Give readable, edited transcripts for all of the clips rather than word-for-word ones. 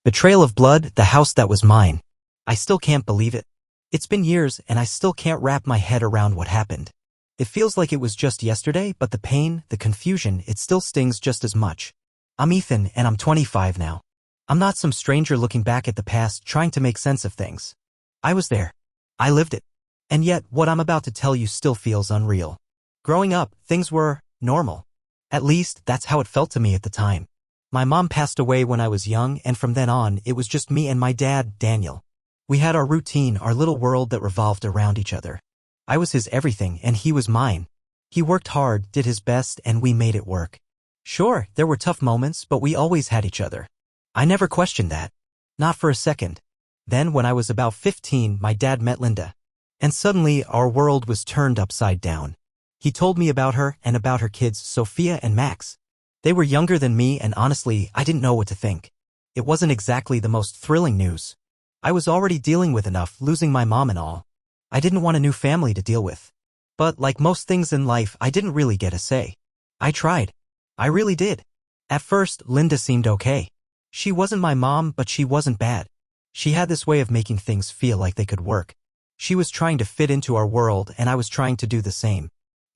Betrayal of blood, the house that was mine. I still can't believe it. It's been years and I still can't wrap my head around what happened. It feels like it was just yesterday, but the pain, the confusion, it still stings just as much. I'm Ethan and I'm 25 now. I'm not some stranger looking back at the past trying to make sense of things. I was there. I lived it. And yet, what I'm about to tell you still feels unreal. Growing up, things were normal. At least, that's how it felt to me at the time. My mom passed away when I was young, and from then on, it was just me and my dad, Daniel. We had our routine, our little world that revolved around each other. I was his everything, and he was mine. He worked hard, did his best, and we made it work. Sure, there were tough moments, but we always had each other. I never questioned that. Not for a second. Then, when I was about 15, my dad met Linda. And suddenly, our world was turned upside down. He told me about her and about her kids, Sophia and Max. They were younger than me and honestly, I didn't know what to think. It wasn't exactly the most thrilling news. I was already dealing with enough, losing my mom and all. I didn't want a new family to deal with. But like most things in life, I didn't really get a say. I tried. I really did. At first, Linda seemed okay. She wasn't my mom, but she wasn't bad. She had this way of making things feel like they could work. She was trying to fit into our world and I was trying to do the same.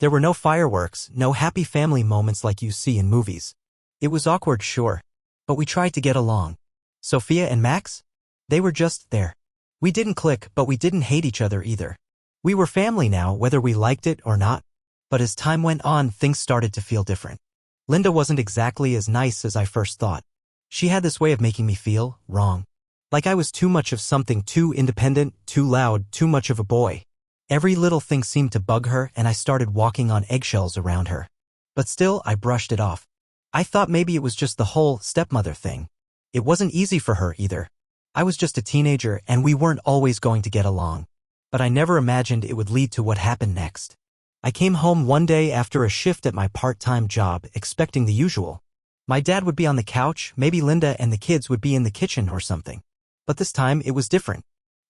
There were no fireworks, no happy family moments like you see in movies. It was awkward, sure. But we tried to get along. Sophia and Max? They were just there. We didn't click, but we didn't hate each other either. We were family now, whether we liked it or not. But as time went on, things started to feel different. Linda wasn't exactly as nice as I first thought. She had this way of making me feel wrong. Like I was too much of something, too independent, too loud, too much of a boy. Every little thing seemed to bug her and I started walking on eggshells around her. But still, I brushed it off. I thought maybe it was just the whole stepmother thing. It wasn't easy for her either. I was just a teenager and we weren't always going to get along. But I never imagined it would lead to what happened next. I came home one day after a shift at my part-time job, expecting the usual. My dad would be on the couch, maybe Linda and the kids would be in the kitchen or something. But this time, it was different.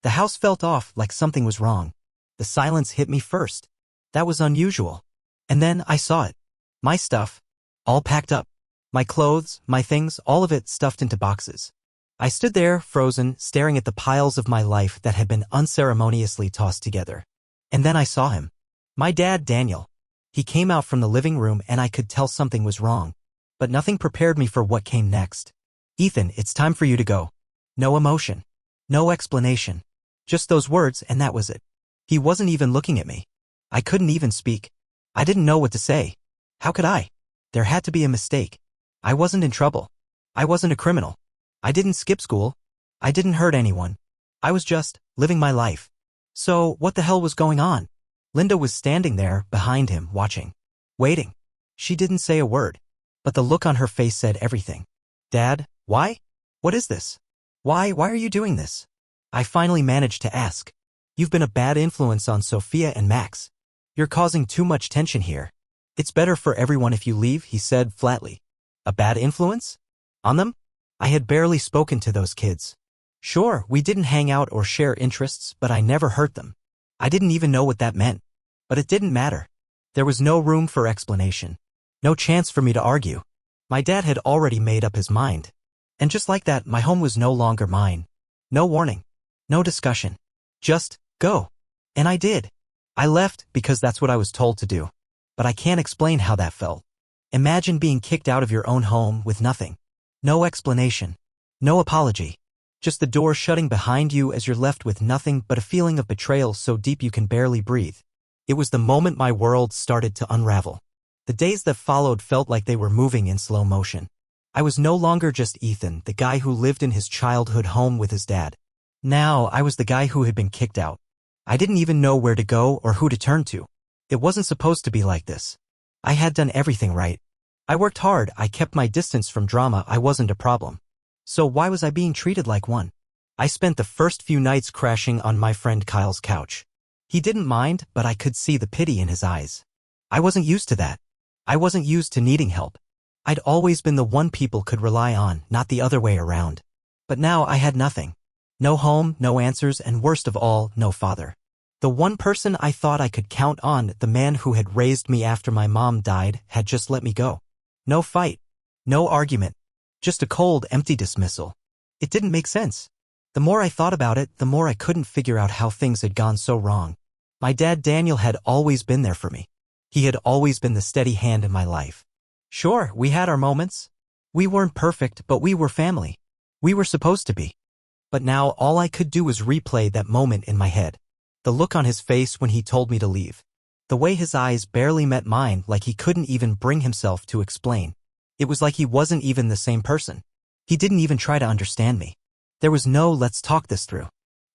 The house felt off like something was wrong. The silence hit me first. That was unusual. And then I saw it. My stuff. All packed up. My clothes, my things, all of it stuffed into boxes. I stood there, frozen, staring at the piles of my life that had been unceremoniously tossed together. And then I saw him. My dad, Daniel. He came out from the living room and I could tell something was wrong. But nothing prepared me for what came next. Ethan, it's time for you to go. No emotion. No explanation. Just those words and that was it. He wasn't even looking at me. I couldn't even speak. I didn't know what to say. How could I? There had to be a mistake. I wasn't in trouble. I wasn't a criminal. I didn't skip school. I didn't hurt anyone. I was just living my life. So, what the hell was going on? Linda was standing there, behind him, watching. Waiting. She didn't say a word. But the look on her face said everything. Dad, why? What is this? Why are you doing this? I finally managed to ask. You've been a bad influence on Sophia and Max. You're causing too much tension here. It's better for everyone if you leave, he said flatly. A bad influence? On them? I had barely spoken to those kids. Sure, we didn't hang out or share interests, but I never hurt them. I didn't even know what that meant. But it didn't matter. There was no room for explanation. No chance for me to argue. My dad had already made up his mind. And just like that, my home was no longer mine. No warning. No discussion. Just go. And I did. I left because that's what I was told to do. But I can't explain how that felt. Imagine being kicked out of your own home with nothing. No explanation. No apology. Just the door shutting behind you as you're left with nothing but a feeling of betrayal so deep you can barely breathe. It was the moment my world started to unravel. The days that followed felt like they were moving in slow motion. I was no longer just Ethan, the guy who lived in his childhood home with his dad. Now, I was the guy who had been kicked out. I didn't even know where to go or who to turn to. It wasn't supposed to be like this. I had done everything right. I worked hard, I kept my distance from drama, I wasn't a problem. So why was I being treated like one? I spent the first few nights crashing on my friend Kyle's couch. He didn't mind, but I could see the pity in his eyes. I wasn't used to that. I wasn't used to needing help. I'd always been the one people could rely on, not the other way around. But now I had nothing. No home, no answers, and worst of all, no father. The one person I thought I could count on, the man who had raised me after my mom died, had just let me go. No fight. No argument. Just a cold, empty dismissal. It didn't make sense. The more I thought about it, the more I couldn't figure out how things had gone so wrong. My dad Daniel had always been there for me. He had always been the steady hand in my life. Sure, we had our moments. We weren't perfect, but we were family. We were supposed to be. But now all I could do was replay that moment in my head. The look on his face when he told me to leave. The way his eyes barely met mine, like he couldn't even bring himself to explain. It was like he wasn't even the same person. He didn't even try to understand me. There was no "let's talk this through."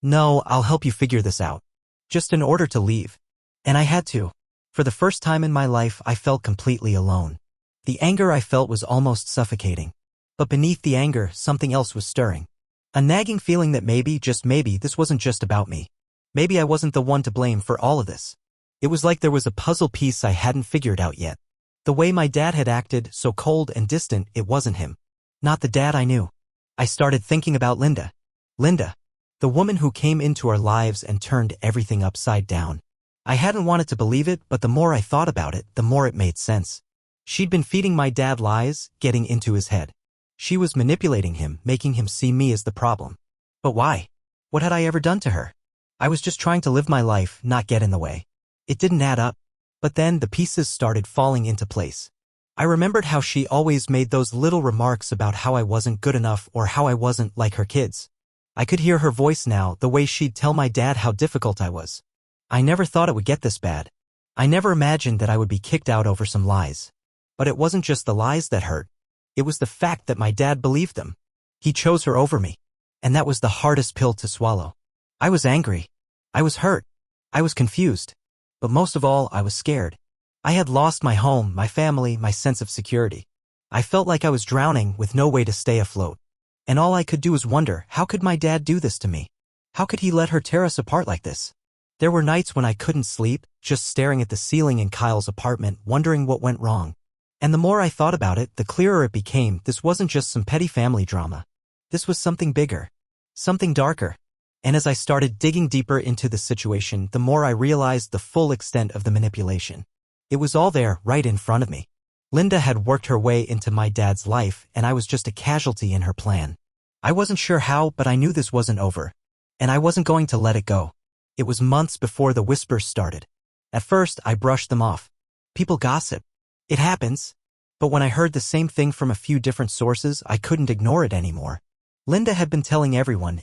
No, "I'll help you figure this out." Just an order to leave. And I had to. For the first time in my life, I felt completely alone. The anger I felt was almost suffocating. But beneath the anger, something else was stirring. A nagging feeling that maybe, just maybe, this wasn't just about me. Maybe I wasn't the one to blame for all of this. It was like there was a puzzle piece I hadn't figured out yet. The way my dad had acted, so cold and distant, it wasn't him. Not the dad I knew. I started thinking about Linda. Linda. The woman who came into our lives and turned everything upside down. I hadn't wanted to believe it, but the more I thought about it, the more it made sense. She'd been feeding my dad lies, getting into his head. She was manipulating him, making him see me as the problem. But why? What had I ever done to her? I was just trying to live my life, not get in the way. It didn't add up. But then the pieces started falling into place. I remembered how she always made those little remarks about how I wasn't good enough or how I wasn't like her kids. I could hear her voice now, the way she'd tell my dad how difficult I was. I never thought it would get this bad. I never imagined that I would be kicked out over some lies. But it wasn't just the lies that hurt. It was the fact that my dad believed them. He chose her over me. And that was the hardest pill to swallow. I was angry. I was hurt. I was confused. But most of all, I was scared. I had lost my home, my family, my sense of security. I felt like I was drowning with no way to stay afloat. And all I could do was wonder, how could my dad do this to me? How could he let her tear us apart like this? There were nights when I couldn't sleep, just staring at the ceiling in Kyle's apartment, wondering what went wrong. And the more I thought about it, the clearer it became. This wasn't just some petty family drama. This was something bigger. Something darker. And as I started digging deeper into the situation, the more I realized the full extent of the manipulation. It was all there, right in front of me. Linda had worked her way into my dad's life, and I was just a casualty in her plan. I wasn't sure how, but I knew this wasn't over. And I wasn't going to let it go. It was months before the whispers started. At first, I brushed them off. People gossip. It happens. But when I heard the same thing from a few different sources, I couldn't ignore it anymore. Linda had been telling everyone,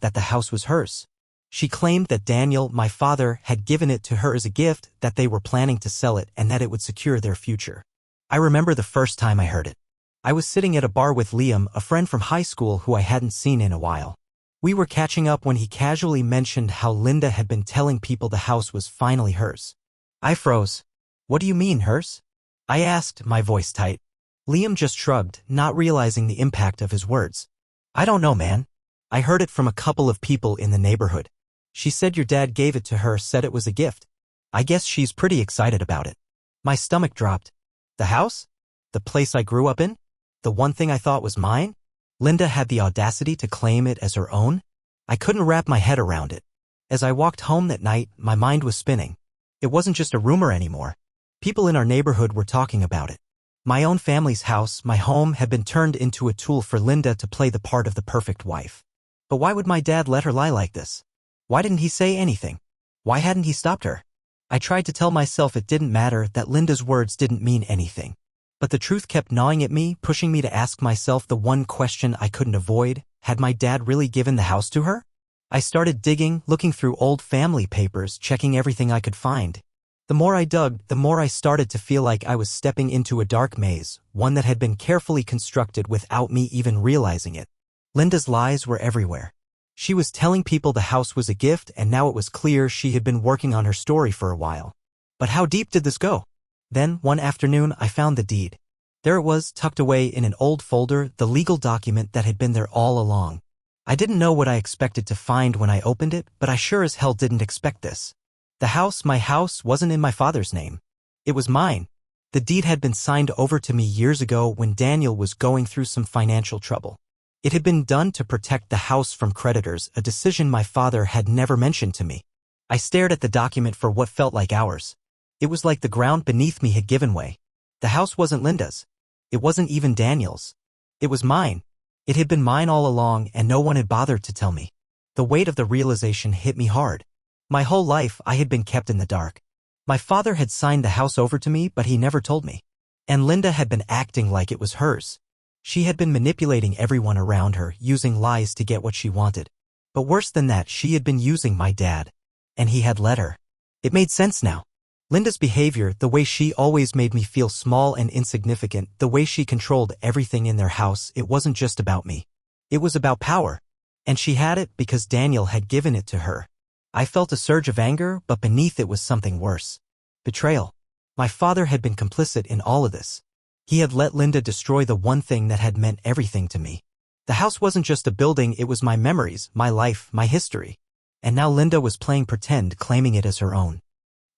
that the house was hers. She claimed that Daniel, my father, had given it to her as a gift, that they were planning to sell it, and that it would secure their future. I remember the first time I heard it. I was sitting at a bar with Liam, a friend from high school who I hadn't seen in a while. We were catching up when he casually mentioned how Linda had been telling people the house was finally hers. I froze. "What do you mean, hers?" I asked, my voice tight. Liam just shrugged, not realizing the impact of his words. "I don't know, man. I heard it from a couple of people in the neighborhood. She said your dad gave it to her, said it was a gift. I guess she's pretty excited about it." My stomach dropped. The house? The place I grew up in? The one thing I thought was mine? Linda had the audacity to claim it as her own? I couldn't wrap my head around it. As I walked home that night, my mind was spinning. It wasn't just a rumor anymore. People in our neighborhood were talking about it. My own family's house, my home, had been turned into a tool for Linda to play the part of the perfect wife. But why would my dad let her lie like this? Why didn't he say anything? Why hadn't he stopped her? I tried to tell myself it didn't matter, that Linda's words didn't mean anything. But the truth kept gnawing at me, pushing me to ask myself the one question I couldn't avoid: had my dad really given the house to her? I started digging, looking through old family papers, checking everything I could find. The more I dug, the more I started to feel like I was stepping into a dark maze, one that had been carefully constructed without me even realizing it. Linda's lies were everywhere. She was telling people the house was a gift, and now it was clear she had been working on her story for a while. But how deep did this go? Then, one afternoon, I found the deed. There it was, tucked away in an old folder, the legal document that had been there all along. I didn't know what I expected to find when I opened it, but I sure as hell didn't expect this. The house, my house, wasn't in my father's name. It was mine. The deed had been signed over to me years ago when Daniel was going through some financial trouble. It had been done to protect the house from creditors, a decision my father had never mentioned to me. I stared at the document for what felt like hours. It was like the ground beneath me had given way. The house wasn't Linda's. It wasn't even Daniel's. It was mine. It had been mine all along and no one had bothered to tell me. The weight of the realization hit me hard. My whole life I had been kept in the dark. My father had signed the house over to me, but he never told me. And Linda had been acting like it was hers. She had been manipulating everyone around her, using lies to get what she wanted. But worse than that, she had been using my dad. And he had let her. It made sense now. Linda's behavior, the way she always made me feel small and insignificant, the way she controlled everything in their house, it wasn't just about me. It was about power. And she had it because Daniel had given it to her. I felt a surge of anger, but beneath it was something worse. Betrayal. My father had been complicit in all of this. He had let Linda destroy the one thing that had meant everything to me. The house wasn't just a building, it was my memories, my life, my history. And now Linda was playing pretend, claiming it as her own.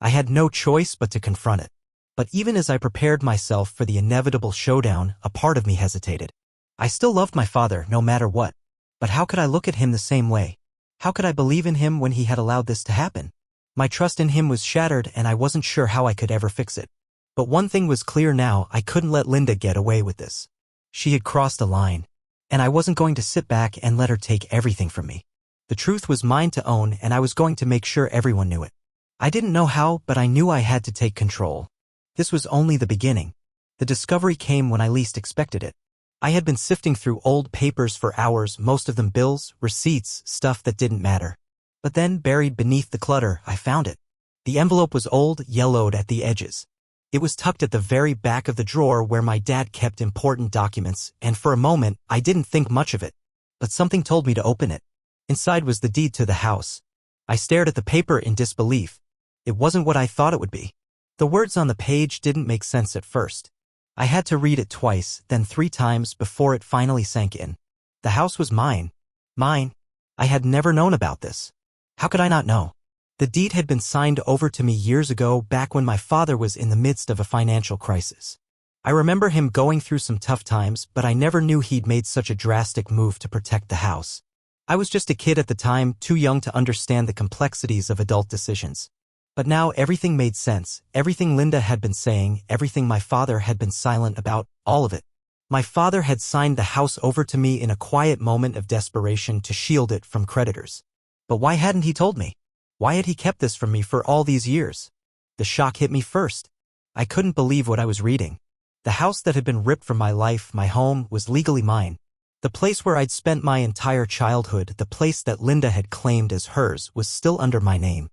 I had no choice but to confront it. But even as I prepared myself for the inevitable showdown, a part of me hesitated. I still loved my father, no matter what. But how could I look at him the same way? How could I believe in him when he had allowed this to happen? My trust in him was shattered and I wasn't sure how I could ever fix it. But one thing was clear now, I couldn't let Linda get away with this. She had crossed a line. And I wasn't going to sit back and let her take everything from me. The truth was mine to own and I was going to make sure everyone knew it. I didn't know how, but I knew I had to take control. This was only the beginning. The discovery came when I least expected it. I had been sifting through old papers for hours, most of them bills, receipts, stuff that didn't matter. But then, buried beneath the clutter, I found it. The envelope was old, yellowed at the edges. It was tucked at the very back of the drawer where my dad kept important documents, and for a moment, I didn't think much of it. But something told me to open it. Inside was the deed to the house. I stared at the paper in disbelief. It wasn't what I thought it would be. The words on the page didn't make sense at first. I had to read it twice, then 3 times before it finally sank in. The house was mine. Mine. I had never known about this. How could I not know? The deed had been signed over to me years ago, back when my father was in the midst of a financial crisis. I remember him going through some tough times, but I never knew he'd made such a drastic move to protect the house. I was just a kid at the time, too young to understand the complexities of adult decisions. But now everything made sense, everything Linda had been saying, everything my father had been silent about, all of it. My father had signed the house over to me in a quiet moment of desperation to shield it from creditors. But why hadn't he told me? Why had he kept this from me for all these years? The shock hit me first. I couldn't believe what I was reading. The house that had been ripped from my life, my home, was legally mine. The place where I'd spent my entire childhood, the place that Linda had claimed as hers, was still under my name.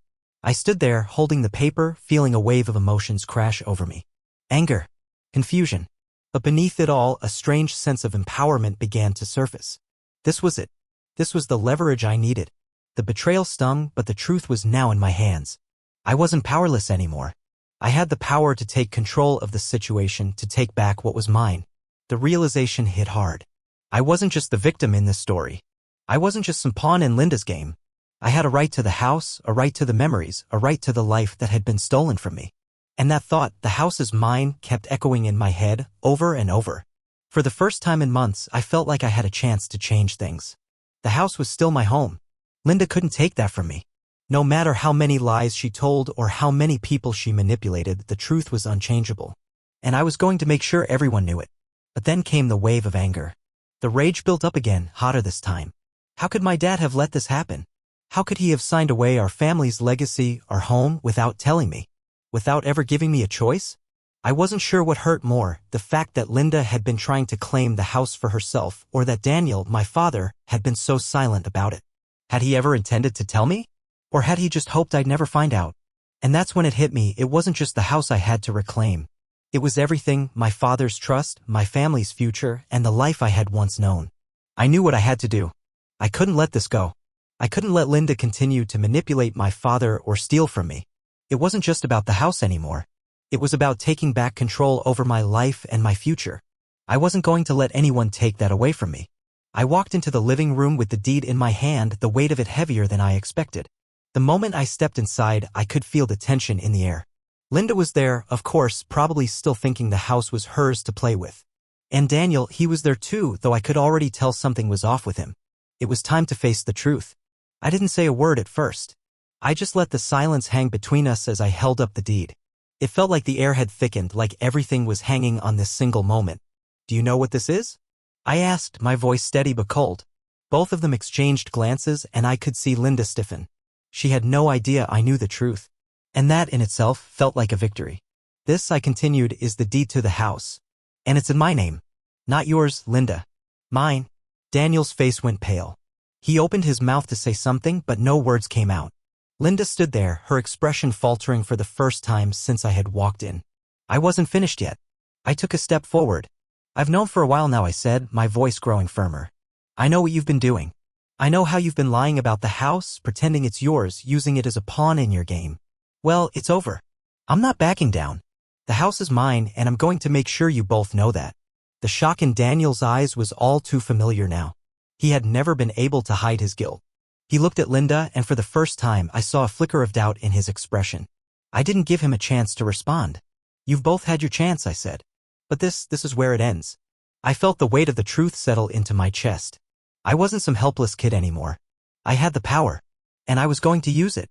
I stood there, holding the paper, feeling a wave of emotions crash over me. Anger. Confusion. But beneath it all, a strange sense of empowerment began to surface. This was it. This was the leverage I needed. The betrayal stung, but the truth was now in my hands. I wasn't powerless anymore. I had the power to take control of the situation, to take back what was mine. The realization hit hard. I wasn't just the victim in this story. I wasn't just some pawn in Linda's game. I had a right to the house, a right to the memories, a right to the life that had been stolen from me. And that thought, the house is mine, kept echoing in my head, over and over. For the first time in months, I felt like I had a chance to change things. The house was still my home. Linda couldn't take that from me. No matter how many lies she told or how many people she manipulated, the truth was unchangeable. And I was going to make sure everyone knew it. But then came the wave of anger. The rage built up again, hotter this time. How could my dad have let this happen? How could he have signed away our family's legacy, our home, without telling me? Without ever giving me a choice? I wasn't sure what hurt more, the fact that Linda had been trying to claim the house for herself, or that Daniel, my father, had been so silent about it. Had he ever intended to tell me? Or had he just hoped I'd never find out? And that's when it hit me, it wasn't just the house I had to reclaim. It was everything, my father's trust, my family's future, and the life I had once known. I knew what I had to do. I couldn't let this go. I couldn't let Linda continue to manipulate my father or steal from me. It wasn't just about the house anymore. It was about taking back control over my life and my future. I wasn't going to let anyone take that away from me. I walked into the living room with the deed in my hand, the weight of it heavier than I expected. The moment I stepped inside, I could feel the tension in the air. Linda was there, of course, probably still thinking the house was hers to play with. And Daniel, he was there too, though I could already tell something was off with him. It was time to face the truth. I didn't say a word at first. I just let the silence hang between us as I held up the deed. It felt like the air had thickened, like everything was hanging on this single moment. Do you know what this is? I asked, my voice steady but cold. Both of them exchanged glances and I could see Linda stiffen. She had no idea I knew the truth. And that in itself felt like a victory. This, I continued, is the deed to the house. And it's in my name. Not yours, Linda. Mine. Daniel's face went pale. He opened his mouth to say something, but no words came out. Linda stood there, her expression faltering for the first time since I had walked in. I wasn't finished yet. I took a step forward. I've known for a while now, I said, my voice growing firmer. I know what you've been doing. I know how you've been lying about the house, pretending it's yours, using it as a pawn in your game. Well, it's over. I'm not backing down. The house is mine, and I'm going to make sure you both know that. The shock in Daniel's eyes was all too familiar now. He had never been able to hide his guilt. He looked at Linda, and for the first time I saw a flicker of doubt in his expression. I didn't give him a chance to respond. You've both had your chance, I said. But this is where it ends. I felt the weight of the truth settle into my chest. I wasn't some helpless kid anymore. I had the power. And I was going to use it.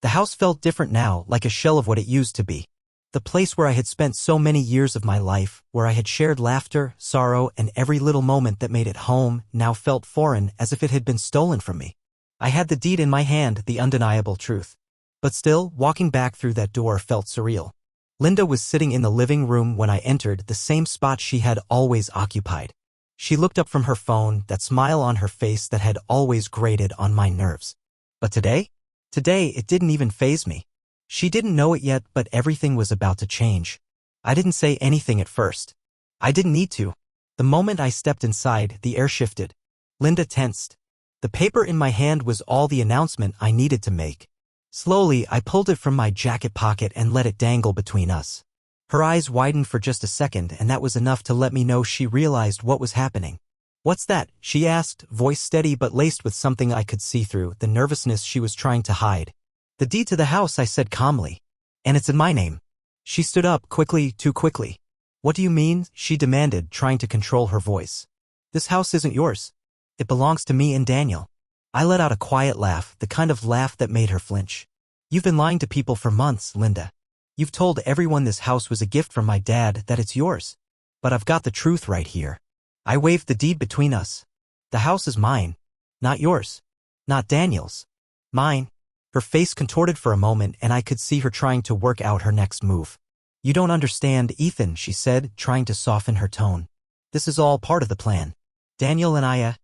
The house felt different now, like a shell of what it used to be. The place where I had spent so many years of my life, where I had shared laughter, sorrow, and every little moment that made it home, now felt foreign, as if it had been stolen from me. I had the deed in my hand, the undeniable truth. But still, walking back through that door felt surreal. Linda was sitting in the living room when I entered, the same spot she had always occupied. She looked up from her phone, that smile on her face that had always grated on my nerves. But today? Today, it didn't even faze me. She didn't know it yet, but everything was about to change. I didn't say anything at first. I didn't need to. The moment I stepped inside, the air shifted. Linda tensed. The paper in my hand was all the announcement I needed to make. Slowly, I pulled it from my jacket pocket and let it dangle between us. Her eyes widened for just a second, and that was enough to let me know she realized what was happening. What's that? She asked, voice steady but laced with something I could see through, the nervousness she was trying to hide. The deed to the house, I said calmly. And it's in my name. She stood up quickly, too quickly. What do you mean? She demanded, trying to control her voice. This house isn't yours. It belongs to me and Daniel. I let out a quiet laugh, the kind of laugh that made her flinch. You've been lying to people for months, Linda. You've told everyone this house was a gift from my dad, that it's yours. But I've got the truth right here. I waved the deed between us. The house is mine. Not yours. Not Daniel's. Mine. Her face contorted for a moment, and I could see her trying to work out her next move. You don't understand, Ethan, she said, trying to soften her tone. This is all part of the plan. Daniel and I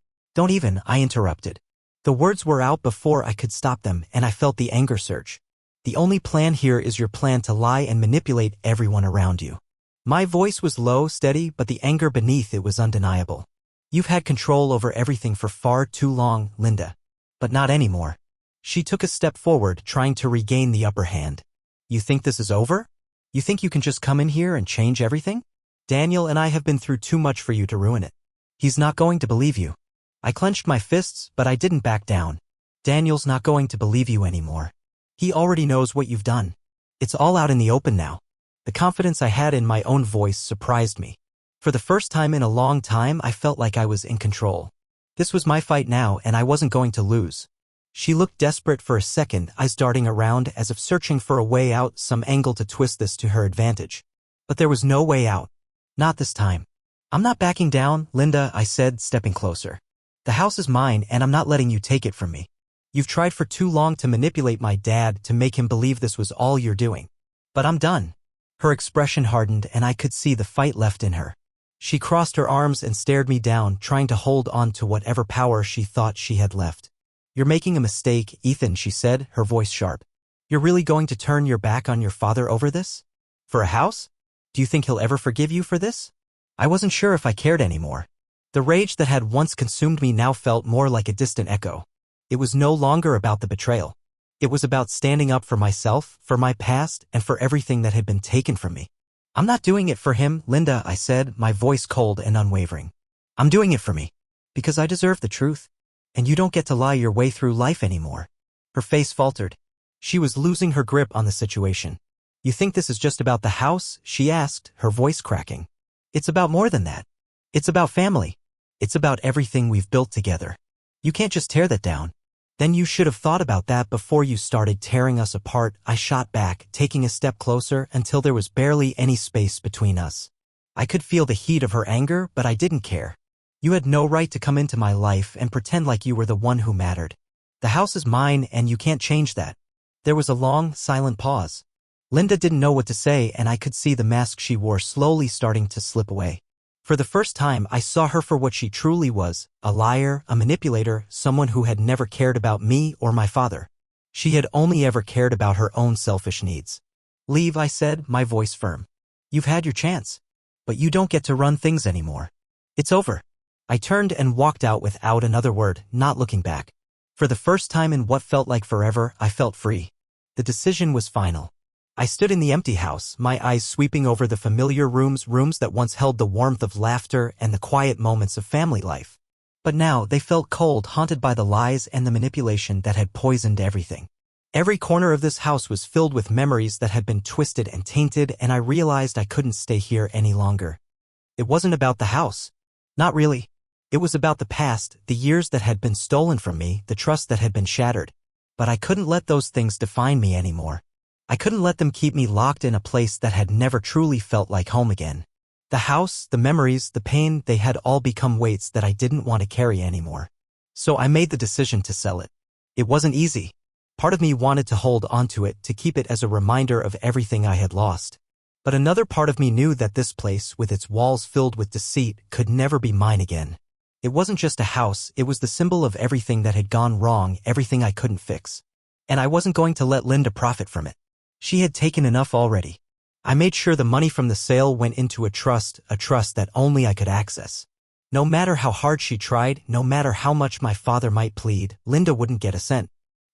interrupted. The words were out before I could stop them, and I felt the anger surge. The only plan here is your plan to lie and manipulate everyone around you. My voice was low, steady, but the anger beneath it was undeniable. You've had control over everything for far too long, Linda. But not anymore. She took a step forward, trying to regain the upper hand. You think this is over? You think you can just come in here and change everything? Daniel and I have been through too much for you to ruin it. He's not going to believe you. I clenched my fists, but I didn't back down. Daniel's not going to believe you anymore. He already knows what you've done. It's all out in the open now. The confidence I had in my own voice surprised me. For the first time in a long time, I felt like I was in control. This was my fight now, and I wasn't going to lose. She looked desperate for a second, eyes darting around as if searching for a way out, some angle to twist this to her advantage. But there was no way out. Not this time. I'm not backing down, Linda, I said, stepping closer. The house is mine, and I'm not letting you take it from me. You've tried for too long to manipulate my dad, to make him believe this was all you're doing. But I'm done. Her expression hardened, and I could see the fight left in her. She crossed her arms and stared me down, trying to hold on to whatever power she thought she had left. You're making a mistake, Ethan, she said, her voice sharp. You're really going to turn your back on your father over this? For a house? Do you think he'll ever forgive you for this? I wasn't sure if I cared anymore. The rage that had once consumed me now felt more like a distant echo. It was no longer about the betrayal. It was about standing up for myself, for my past, and for everything that had been taken from me. I'm not doing it for him, Linda, I said, my voice cold and unwavering. I'm doing it for me. Because I deserve the truth. And you don't get to lie your way through life anymore. Her face faltered. She was losing her grip on the situation. You think this is just about the house? She asked, her voice cracking. It's about more than that. It's about family. It's about everything we've built together. You can't just tear that down. Then you should have thought about that before you started tearing us apart. I shot back, taking a step closer until there was barely any space between us. I could feel the heat of her anger, but I didn't care. You had no right to come into my life and pretend like you were the one who mattered. The house is mine and you can't change that. There was a long, silent pause. Linda didn't know what to say and I could see the mask she wore slowly starting to slip away. For the first time, I saw her for what she truly was, a liar, a manipulator, someone who had never cared about me or my father. She had only ever cared about her own selfish needs. Leave, I said, my voice firm. You've had your chance. But you don't get to run things anymore. It's over. I turned and walked out without another word, not looking back. For the first time in what felt like forever, I felt free. The decision was final. I stood in the empty house, my eyes sweeping over the familiar rooms that once held the warmth of laughter and the quiet moments of family life. But now they felt cold, haunted by the lies and the manipulation that had poisoned everything. Every corner of this house was filled with memories that had been twisted and tainted, and I realized I couldn't stay here any longer. It wasn't about the house. Not really. It was about the past, the years that had been stolen from me, the trust that had been shattered. But I couldn't let those things define me anymore. I couldn't let them keep me locked in a place that had never truly felt like home again. The house, the memories, the pain, they had all become weights that I didn't want to carry anymore. So I made the decision to sell it. It wasn't easy. Part of me wanted to hold onto it, to keep it as a reminder of everything I had lost. But another part of me knew that this place, with its walls filled with deceit, could never be mine again. It wasn't just a house, it was the symbol of everything that had gone wrong, everything I couldn't fix. And I wasn't going to let Linda profit from it. She had taken enough already. I made sure the money from the sale went into a trust that only I could access. No matter how hard she tried, no matter how much my father might plead, Linda wouldn't get a cent.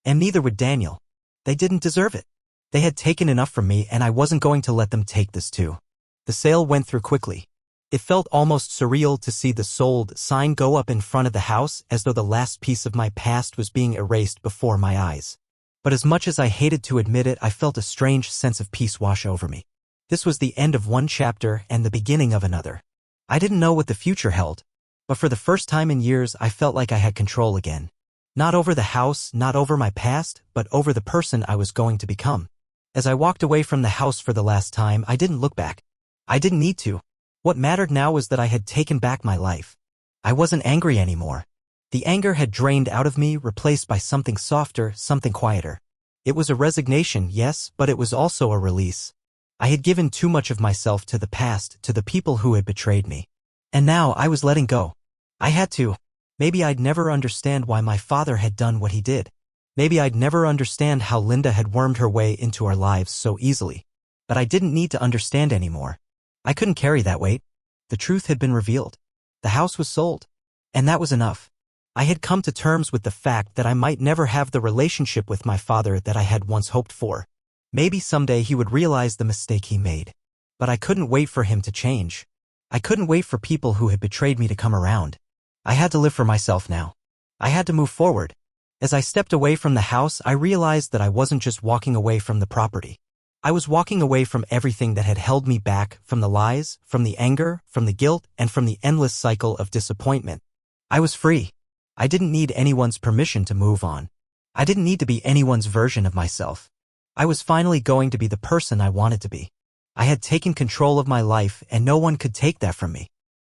And neither would Daniel. They didn't deserve it. They had taken enough from me and I wasn't going to let them take this too. The sale went through quickly. It felt almost surreal to see the sold sign go up in front of the house, as though the last piece of my past was being erased before my eyes. But as much as I hated to admit it, I felt a strange sense of peace wash over me. This was the end of one chapter and the beginning of another. I didn't know what the future held, but for the first time in years I felt like I had control again. Not over the house, not over my past, but over the person I was going to become. As I walked away from the house for the last time, I didn't look back. I didn't need to. What mattered now was that I had taken back my life. I wasn't angry anymore. The anger had drained out of me, replaced by something softer, something quieter. It was a resignation, yes, but it was also a release. I had given too much of myself to the past, to the people who had betrayed me. And now I was letting go. I had to. Maybe I'd never understand why my father had done what he did. Maybe I'd never understand how Linda had wormed her way into our lives so easily. But I didn't need to understand anymore. I couldn't carry that weight. The truth had been revealed. The house was sold. And that was enough. I had come to terms with the fact that I might never have the relationship with my father that I had once hoped for. Maybe someday he would realize the mistake he made. But I couldn't wait for him to change. I couldn't wait for people who had betrayed me to come around. I had to live for myself now. I had to move forward. As I stepped away from the house, I realized that I wasn't just walking away from the property. I was walking away from everything that had held me back, from the lies, from the anger, from the guilt, and from the endless cycle of disappointment. I was free. I didn't need anyone's permission to move on. I didn't need to be anyone's version of myself. I was finally going to be the person I wanted to be. I had taken control of my life and no one could take that from me.